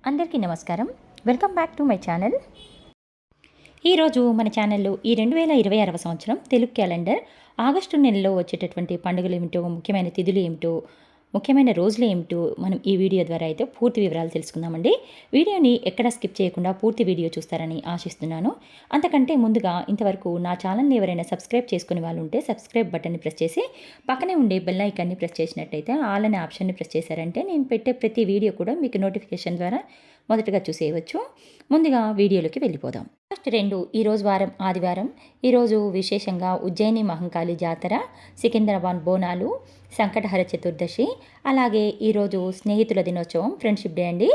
అందరికీ నమస్కారం. Welcome back to my channel. ఈరోజు మన ఛానల్లో ఈ 2026 సంవత్సరం తెలుగు క్యాలెండర్ ఆగస్టు నెలలో వచ్చేటటువంటి పండుగలు ఏమిటో, ముఖ్యమైన తిథులు ఏమిటో, ముఖ్యమైన రోజులు ఏమిటో మనం ఈ వీడియో ద్వారా అయితే పూర్తి వివరాలు తెలుసుకుందామండి. వీడియోని ఎక్కడ స్కిప్ చేయకుండా పూర్తి వీడియో చూస్తారని ఆశిస్తున్నాను. అంతకంటే ముందుగా ఇంతవరకు నా ఛానల్ని ఎవరైనా సబ్స్క్రైబ్ చేసుకునే వాళ్ళు ఉంటే సబ్స్క్రైబ్ బటన్ని ప్రెస్ చేసి పక్కనే ఉండే బెల్ ఐకాన్ని ప్రెస్ చేసినట్టయితే ఆల్ అనే ఆప్షన్ని ప్రెస్ చేశారంటే నేను పెట్టే ప్రతి వీడియో కూడా మీకు నోటిఫికేషన్ ద్వారా మొదటగా చూసేయవచ్చు. ముందుగా వీడియోలోకి వెళ్ళిపోదాం. ఫస్ట్ 2 ఈరోజు వారం ఆదివారం. ఈరోజు విశేషంగా ఉజ్జయిని మహంకాళి జాతర, సికింద్రాబాద్ బోనాలు, సంకటహర చతుర్దశి, అలాగే ఈరోజు స్నేహితుల దినోత్సవం, ఫ్రెండ్షిప్ డే అండి.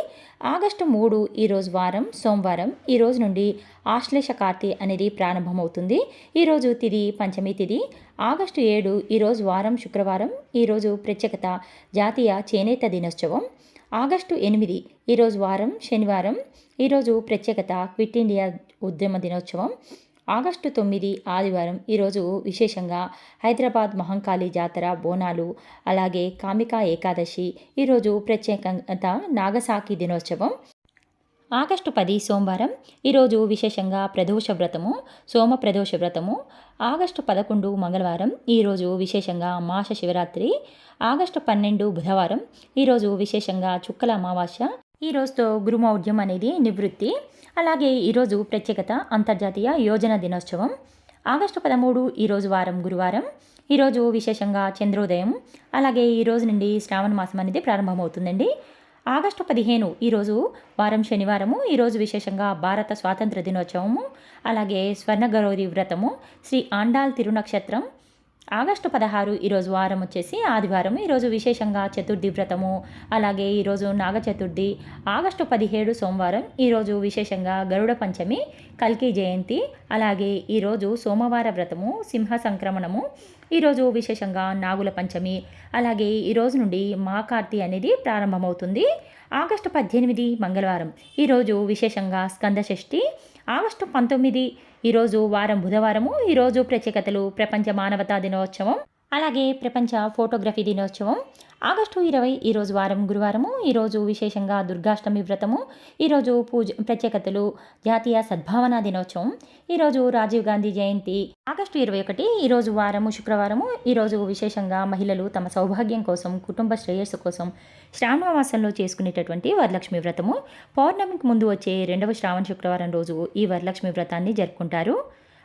ఆగస్టు 3 ఈరోజు వారం సోమవారం. ఈ రోజు నుండి ఆశ్లేష కార్తీ అనేది ప్రారంభమవుతుంది. ఈరోజు తిథి పంచమి తిథి. ఆగస్టు 7 ఈరోజు వారం శుక్రవారం. ఈరోజు ప్రత్యేకత జాతీయ చేనేత దినోత్సవం. ఆగస్టు 8 ఈరోజు వారం శనివారం. ఈరోజు ప్రత్యేకత క్విట్ ఇండియా ఉద్యమ దినోత్సవం. ఆగస్టు 9 ఆదివారం. ఈరోజు విశేషంగా హైదరాబాద్ మహంకాళి జాతర బోనాలు, అలాగే కామికా ఏకాదశి. ఈరోజు ప్రత్యేకత నాగసాకి దినోత్సవం. ఆగస్టు 10 సోమవారం. ఈరోజు విశేషంగా ప్రదోష వ్రతము, సోమ ప్రదోష వ్రతము. ఆగస్టు 11 మంగళవారం. ఈరోజు విశేషంగా మాస శివరాత్రి. ఆగస్టు 12 బుధవారం. ఈరోజు విశేషంగా చుక్కల అమావాస్య. ఈ రోజుతో గురుమౌఢ్యం అనేది నివృత్తి. అలాగే ఈరోజు ప్రత్యేకత అంతర్జాతీయ యోజన దినోత్సవం. ఆగస్టు 13 ఈరోజు వారం గురువారం. ఈరోజు విశేషంగా చంద్రోదయం. అలాగే ఈ రోజు నుండి శ్రావణ మాసం అనేది ప్రారంభమవుతుందండి. ఆగస్టు 15 ఈరోజు వారం శనివారము. ఈరోజు విశేషంగా భారత స్వాతంత్ర దినోత్సవము, అలాగే స్వర్ణగౌరి వ్రతము, శ్రీ ఆండాల్ తిరునక్షత్రం. ఆగస్టు 16 ఈరోజు వారం వచ్చేసి ఆదివారం. ఈరోజు విశేషంగా చతుర్థి వ్రతము, అలాగే ఈరోజు నాగ చతుర్థి. ఆగస్టు 17 సోమవారం. ఈరోజు విశేషంగా గరుడ పంచమి, కల్కి జయంతి, అలాగే ఈరోజు సోమవార వ్రతము, సింహ సంక్రమణము. ఈరోజు విశేషంగా నాగుల పంచమి, అలాగే ఈరోజు నుండి మహాకార్తి అనేది ప్రారంభమవుతుంది. ఆగస్టు 18 మంగళవారం. ఈరోజు విశేషంగా స్కంద షష్ఠి. ఆగస్టు 19 ఈరోజు వారం బుధవారము. ఈరోజు ప్రత్యేకతలు ప్రపంచ మానవతా దినోత్సవం, అలాగే ప్రపంచ ఫోటోగ్రఫీ దినోత్సవం. ఆగస్టు 20 ఈరోజు వారం గురువారము. ఈరోజు విశేషంగా దుర్గాష్టమి వ్రతము. ఈరోజు ప్రత్యేకతలు జాతీయ సద్భావన దినోత్సవం. ఈరోజు రాజీవ్ గాంధీ జయంతి. ఆగస్టు 21 ఈరోజు వారము శుక్రవారము. ఈరోజు విశేషంగా మహిళలు తమ సౌభాగ్యం కోసం, కుటుంబ శ్రేయస్సు కోసం శ్రావణ మాసంలో చేసుకునేటటువంటి వరలక్ష్మి వ్రతము. పౌర్ణమికి ముందు వచ్చే 2వ శ్రావణ శుక్రవారం రోజు ఈ వరలక్ష్మి వ్రతాన్ని జరుపుకుంటారు.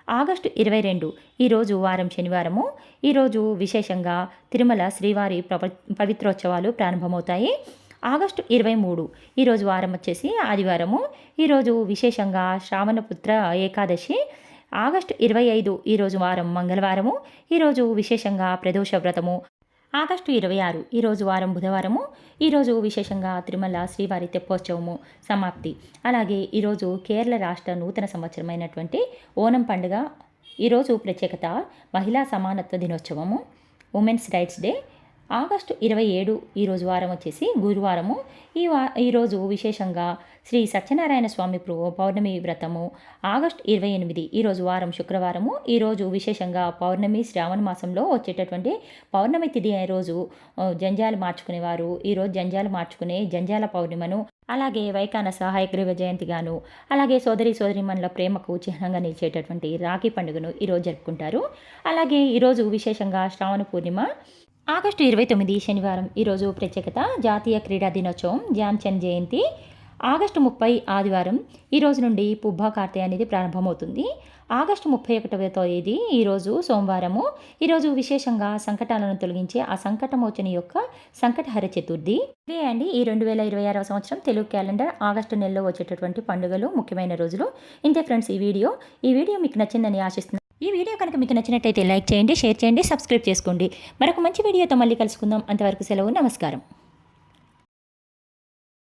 ఆగస్టు 22 ఈరోజు వారం శనివారము. ఈరోజు విశేషంగా తిరుమల శ్రీవారి పవిత్రోత్సవాలు ప్రారంభమవుతాయి. ఆగస్టు 23 ఈరోజు వారం వచ్చేసి ఆదివారము. ఈరోజు విశేషంగా శ్రావణపుత్ర ఏకాదశి. ఆగస్టు 25 ఈరోజు వారం మంగళవారము. ఈరోజు విశేషంగా ప్రదోష వ్రతము. ఆగస్టు 26 ఈరోజు వారం బుధవారము. ఈరోజు విశేషంగా తిరుమల శ్రీవారి తెప్పోత్సవము సమాప్తి. అలాగే ఈరోజు కేరళ రాష్ట్ర నూతన సంవత్సరమైనటువంటి ఓనం పండుగ. ఈరోజు ప్రత్యేకత మహిళా సమానత్వ దినోత్సవము, ఉమెన్స్ రైట్స్ డే. ఆగస్టు 27 ఈరోజు వారం వచ్చేసి గురువారము. ఈరోజు విశేషంగా శ్రీ సత్యనారాయణ స్వామి పౌర్ణమి వ్రతము. ఆగస్టు 28 ఈరోజు వారం శుక్రవారము. ఈరోజు విశేషంగా పౌర్ణమి శ్రావణ మాసంలో వచ్చేటటువంటి పౌర్ణమి తిథి రోజు జంజాలు మార్చుకునేవారు ఈరోజు జంజాలు మార్చుకునే జంజాల పౌర్ణిమను, అలాగే వైకానస హయగ్రీవ జయంతిగాను, అలాగే సోదరిమణుల ప్రేమకు చిహ్నంగా నిలిచేటటువంటి రాఖీ పండుగను ఈరోజు జరుపుకుంటారు. అలాగే ఈరోజు విశేషంగా శ్రావణ పూర్ణిమ. ఆగస్టు 29 శనివారం. ఈరోజు ప్రత్యేకత జాతీయ క్రీడా దినోత్సవం, ధ్యాన్ చంద్ జయంతి. ఆగస్టు 30 ఆదివారం. ఈరోజు నుండి పుబ్బా కార్తె అనేది ప్రారంభమవుతుంది. ఆగస్టు 31వ తేదీ ఈరోజు సోమవారము. ఈరోజు విశేషంగా సంకటాలను తొలగించే ఆ సంకటమోచని యొక్క సంకటహర చతుర్థి. ఇవే అండి ఈ 2026 సంవత్సరం తెలుగు క్యాలెండర్ ఆగస్టు నెలలో వచ్చేటటువంటి పండుగలు, ముఖ్యమైన రోజులు. ఇంతే ఫ్రెండ్స్ ఈ వీడియో మీకు నచ్చిందని ఆశిస్తున్నాను. ఈ వీడియో కనుక మీకు నచ్చినట్టయితే లైక్ చేయండి, షేర్ చేయండి, సబ్స్క్రైబ్ చేసుకోండి. మరొక మంచి వీడియోతో మళ్ళీ కలుసుకుందాం. అంతవరకు సెలవు. నమస్కారం.